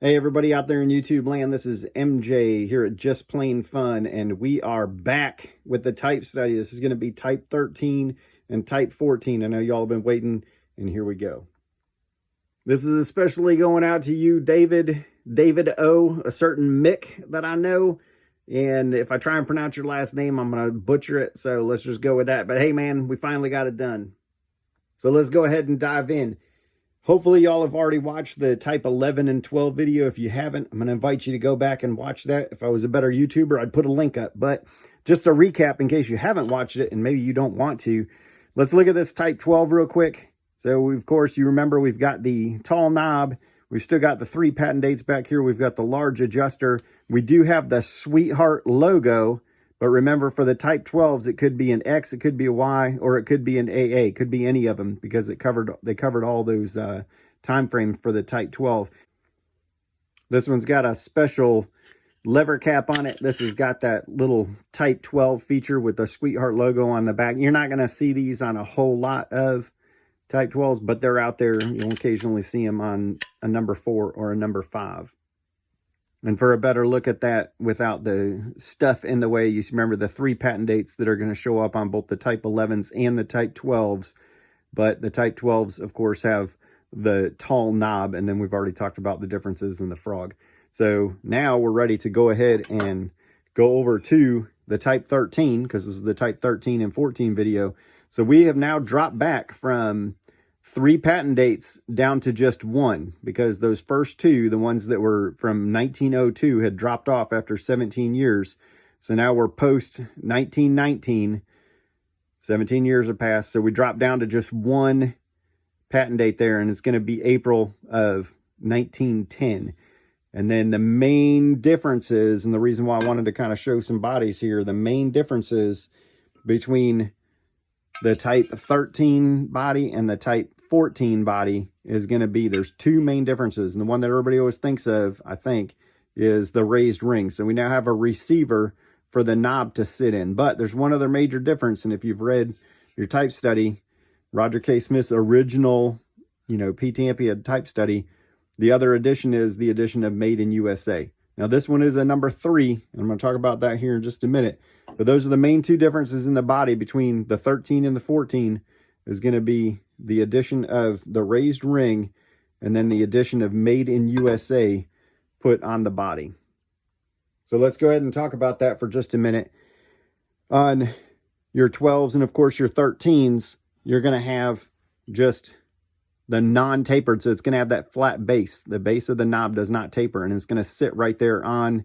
Hey everybody out there in YouTube land, this is MJ here at Just Plain Fun, and we are back with the type study. This is going to be type 13 and type 14. I know y'all have been waiting, and here we go. This is especially going out to you, David O, a certain Mick that I know, and if I try and pronounce your last name, I'm going to butcher it, so let's just go with that. But hey man, we finally got it done. So let's go ahead and dive in. Hopefully y'all have already watched the type 11 and 12 video. If you haven't, I'm going to invite you to go back and watch that. If I was a better YouTuber, I'd put a link up. But just a recap in case you haven't watched it and maybe you don't want to, let's look at this type 12 real quick. So of course, you remember we've got the tall knob. We've still got the 3 patent dates back here. We've got the large adjuster. We do have the Sweetheart logo. But remember, for the type 12s, it could be an X, it could be a Y, or it could be an AA. It could be any of them because they covered all those time frames for the type 12. This one's got a special lever cap on it. This has got that little type 12 feature with the Sweetheart logo on the back. You're not going to see these on a whole lot of type 12s, but they're out there. You'll occasionally see them on a number 4 or a number 5. And for a better look at that without the stuff in the way, you remember the 3 patent dates that are going to show up on both the type 11s and the type 12s. But the type 12s, of course, have the tall knob. And then we've already talked about the differences in the frog. So now we're ready to go ahead and go over to the type 13, because this is the type 13 and 14 video. So we have now dropped back from 3 patent dates down to just 1, because those first 2, the ones that were from 1902, had dropped off after 17 years. So now we're post 1919, 17 years have passed. So we dropped down to just 1 patent date there, and it's going to be April of 1910. And then the main differences, and the reason why I wanted to kind of show some bodies here, the main differences between the type 13 body and the type 14 body is going to be, there's 2 main differences. And the one that everybody always thinks of, I think, is the raised ring. So we now have a receiver for the knob to sit in. But there's one other major difference. And if you've read your type study, Roger K. Smith's original, PTAMPIA type study, the other addition is the addition of Made in USA. Now this one is a number 3, and I'm going to talk about that here in just a minute. But those are the main 2 differences in the body between the 13 and the 14 is going to be the addition of the raised ring and then the addition of Made in USA put on the body. So let's go ahead and talk about that for just a minute. On your 12s and of course your 13s, you're going to have just the non-tapered. So it's going to have that flat base. The base of the knob does not taper, and it's going to sit right there on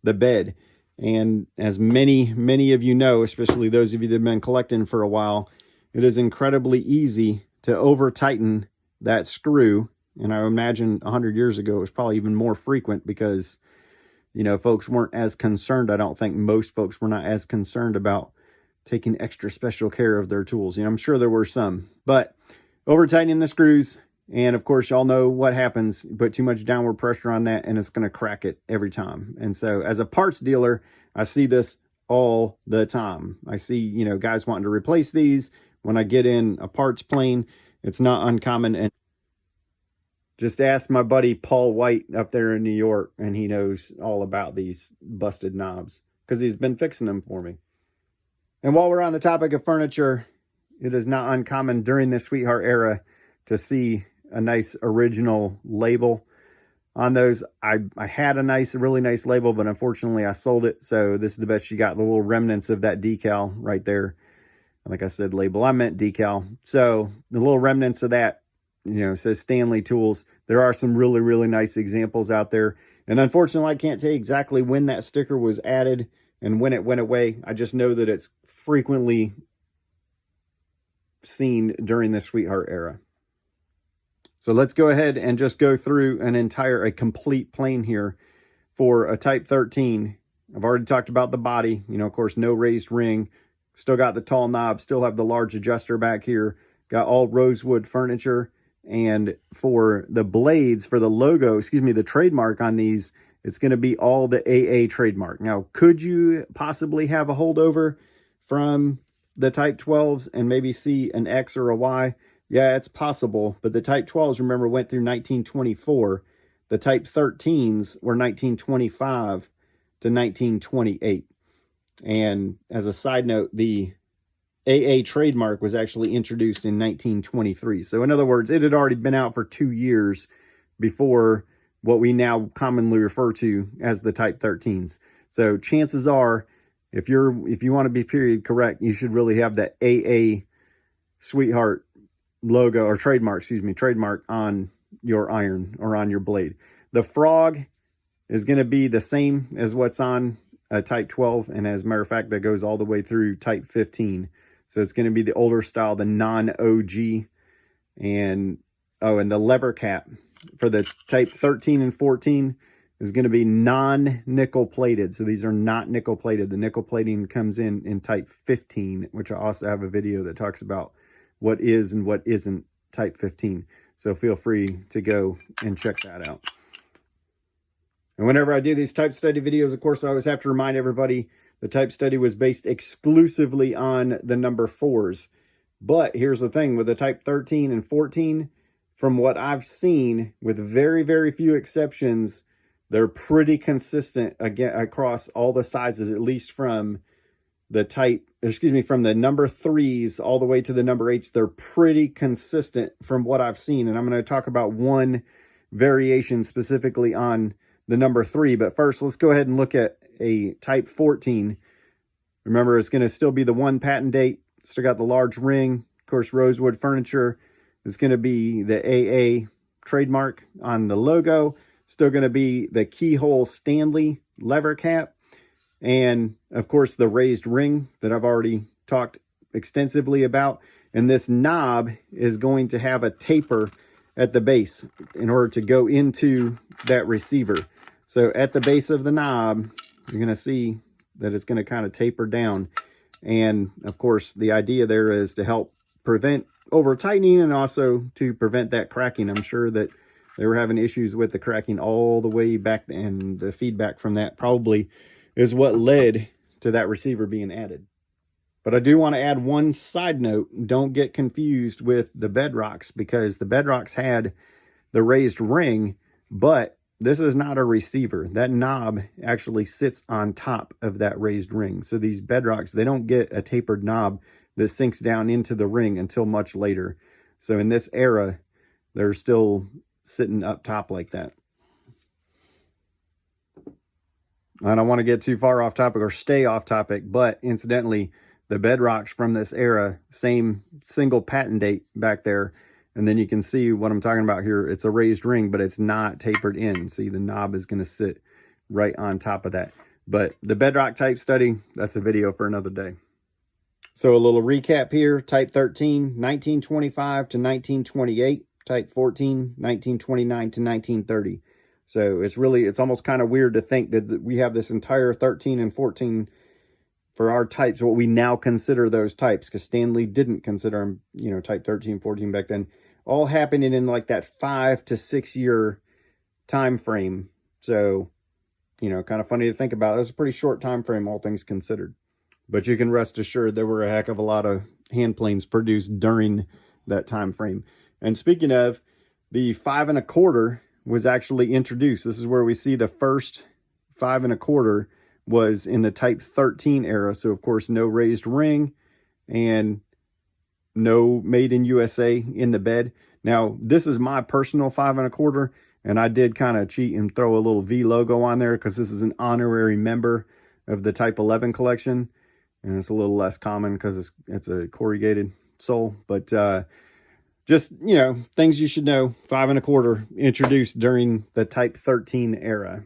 the bed. And as many of you know, especially those of you that have been collecting for a while, it is incredibly easy to over-tighten that screw. And I imagine 100 years ago, it was probably even more frequent because, folks weren't as concerned. I don't think most folks were not as concerned about taking extra special care of their tools. I'm sure there were some, but over-tightening the screws, and of course, y'all know what happens. You put too much downward pressure on that, and it's going to crack it every time. And so as a parts dealer, I see this all the time. I see, guys wanting to replace these. When I get in a parts plane, it's not uncommon. And just ask my buddy Paul White up there in New York, and he knows all about these busted knobs because he's been fixing them for me. And while we're on the topic of furniture, it is not uncommon during the Sweetheart era to see a nice original label on those. I had a really nice label, but unfortunately I sold it. So this is the best you got, the little remnants of that decal right there. Like I said, label, I meant decal. So the little remnants of that, says Stanley Tools. There are some really nice examples out there. And unfortunately, I can't tell you exactly when that sticker was added and when it went away. I just know that it's frequently seen during the Sweetheart era. So let's go ahead and just go through a complete plane here for a type 13. I've already talked about the body, of course, no raised ring, still got the tall knob, still have the large adjuster back here, got all rosewood furniture. And for the blades, for the logo, the trademark on these, it's going to be all the AA trademark. Now, could you possibly have a holdover from the type 12s and maybe see an X or a Y? Yeah, it's possible. But the type 12s, remember, went through 1924. the Type 13s were 1925 to 1928. And as a side note, the AA trademark was actually introduced in 1923. So in other words, it had already been out for 2 years before what we now commonly refer to as the Type 13s. So chances are, if you want to be period correct, you should really have the AA Sweetheart logo or trademark on your iron or on your blade. The frog is going to be the same as what's on a Type 12, and as a matter of fact, that goes all the way through Type 15. So it's going to be the older style, the non-OG, and the lever cap for the Type 13 and 14 is going to be non-nickel plated. So these are not nickel plated. The nickel plating comes in Type 15, which I also have a video that talks about what is and what isn't Type 15. So feel free to go and check that out. And whenever I do these type study videos, of course, I always have to remind everybody the type study was based exclusively on the number 4s. But here's the thing, with the Type 13 and 14, from what I've seen, with very, very few exceptions, they're pretty consistent again across all the sizes, at least from the from the number 3s all the way to the number 8s. They're pretty consistent from what I've seen. And I'm going to talk about one variation specifically on the number 3. But first, let's go ahead and look at a Type 14. Remember, it's going to still be the 1 patent date. Still got the large ring. Of course, rosewood furniture. It's going to be the AA trademark on the logo. Still going to be the keyhole Stanley lever cap. And, of course, the raised ring that I've already talked extensively about. And this knob is going to have a taper at the base in order to go into that receiver. So at the base of the knob, you're going to see that it's going to kind of taper down. And, of course, the idea there is to help prevent over-tightening and also to prevent that cracking. I'm sure that they were having issues with the cracking all the way back, and the feedback from that probably is what led to that receiver being added. But I do want to add one side note. Don't get confused with the Bedrocks, because the Bedrocks had the raised ring, but this is not a receiver. That knob actually sits on top of that raised ring. So these Bedrocks, they don't get a tapered knob that sinks down into the ring until much later. So in this era, they're still sitting up top like that. I don't want to get too far off topic or stay off topic, but incidentally, the Bedrocks from this era, same single patent date back there. And then you can see what I'm talking about here. It's a raised ring, but it's not tapered in. See, the knob is going to sit right on top of that. But the Bedrock type study, that's a video for another day. So a little recap here. Type 13, 1925 to 1928. Type 14, 1929 to 1930. So it's almost kind of weird to think that we have this entire 13 and 14 for our types, what we now consider those types, because Stanley didn't consider them, type 13, 14 back then, all happening in like that 5 to 6 year time frame. So, kind of funny to think about. That's a pretty short time frame, all things considered. But you can rest assured there were a heck of a lot of hand planes produced during that time frame. And speaking of, the 5 1/4 was actually introduced. This is where we see the first 5 1/4 was in the Type 13 era. So, of course, no raised ring and no made in USA in the bed. Now, this is my personal 5 1/4, and I did kind of cheat and throw a little V logo on there because this is an honorary member of the Type 11 collection, and it's a little less common because it's a corrugated sole. But just, things you should know. 5 1/4 introduced during the Type 13 era.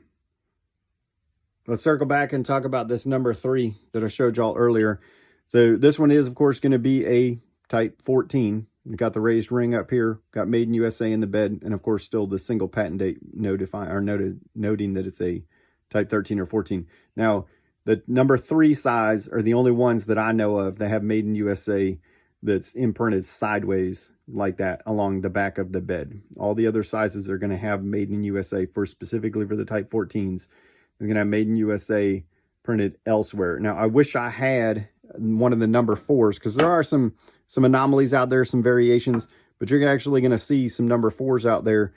Let's circle back and talk about this number 3 that I showed y'all earlier. So this one is, of course, going to be a Type 14. We got the raised ring up here, got made in USA in the bed, and of course still the single patent date noting that it's a Type 13 or 14. Now, the number 3 size are the only ones that I know of that have made in USA that's imprinted sideways like that along the back of the bed. All the other sizes are going to have made in USA specifically for the Type 14s. They're going to have made in USA printed elsewhere. Now, I wish I had one of the number 4s, because there are some anomalies out there, some variations, but you're actually going to see some number 4s out there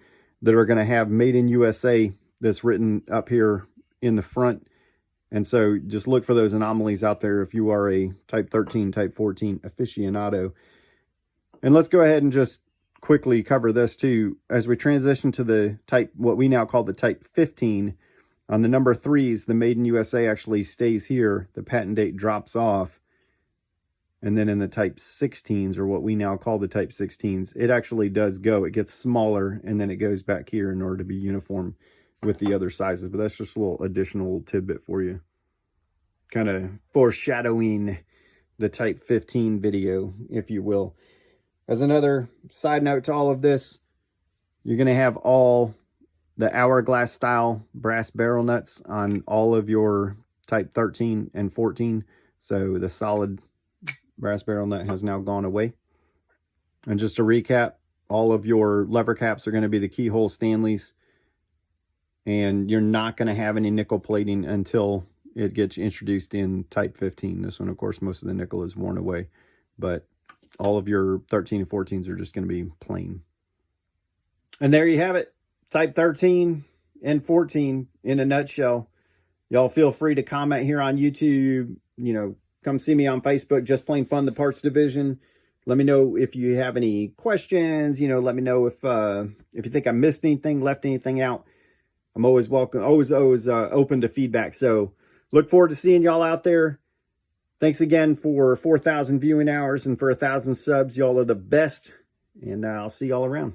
that are going to have Made in USA that's written up here in the front. And so just look for those anomalies out there if you are a type 13, type 14 aficionado. And let's go ahead and just quickly cover this too. As we transition to the type, what we now call the type 15, on the number 3s, the Made in USA actually stays here. The patent date drops off. And then in the type 16s, or what we now call the type 16s, it actually does go. It gets smaller, and then it goes back here in order to be uniform with the other sizes. But that's just a little additional tidbit for you. Kind of foreshadowing the type 15 video, if you will. As another side note to all of this, you're going to have all the hourglass style brass barrel nuts on all of your type 13 and 14. So the solid brass barrel nut has now gone away. And just to recap, all of your lever caps are going to be the keyhole Stanleys. And you're not going to have any nickel plating until it gets introduced in type 15. This one, of course, most of the nickel is worn away. But all of your 13 and 14s are just going to be plain. And there you have it. Type 13 and 14 in a nutshell. Y'all feel free to comment here on YouTube. Come see me on Facebook, Just Plain Fun, the Parts Division. Let me know if you have any questions. Let me know if you think I missed anything, left anything out. I'm always welcome, always open to feedback. So look forward to seeing y'all out there. Thanks again for 4,000 viewing hours and for 1,000 subs. Y'all are the best. And I'll see y'all around.